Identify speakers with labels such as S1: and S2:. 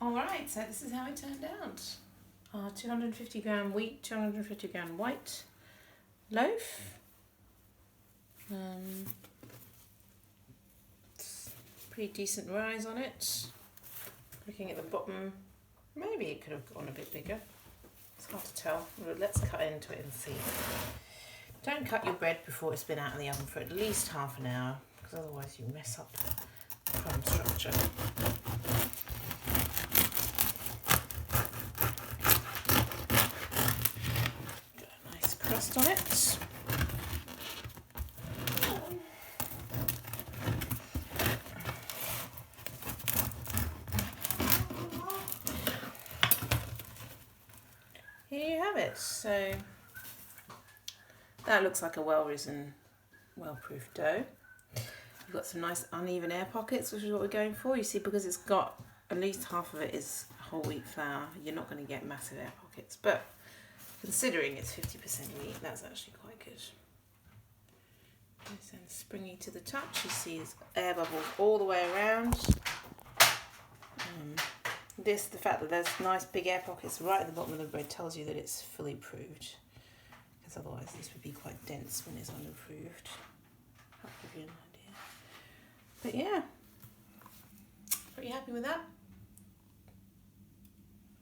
S1: Alright, so this is how it turned out. Our 250 gram wheat, 250 gram white loaf. Pretty decent rise on it. Looking at the bottom, maybe it could have gone a bit bigger. It's hard to tell. Let's cut into it and see. Don't cut your bread before it's been out of the oven for at least half an hour, because otherwise you mess up the crumb structure. Got a nice crust on it. Here you have it. So that looks like a well-risen, well-proofed dough. You've got some nice uneven air pockets, which is what we're going for. You see, because it's got at least half of it is whole wheat flour, you're not going to get massive air pockets. But considering it's 50% wheat, that's actually quite good. Nice and springy to the touch. You see there's air bubbles all the way around. The fact that there's nice big air pockets right at the bottom of the bread tells you that it's fully proofed, because otherwise this would be quite dense when it's underproofed. I'll give you an idea. But yeah, pretty happy with that.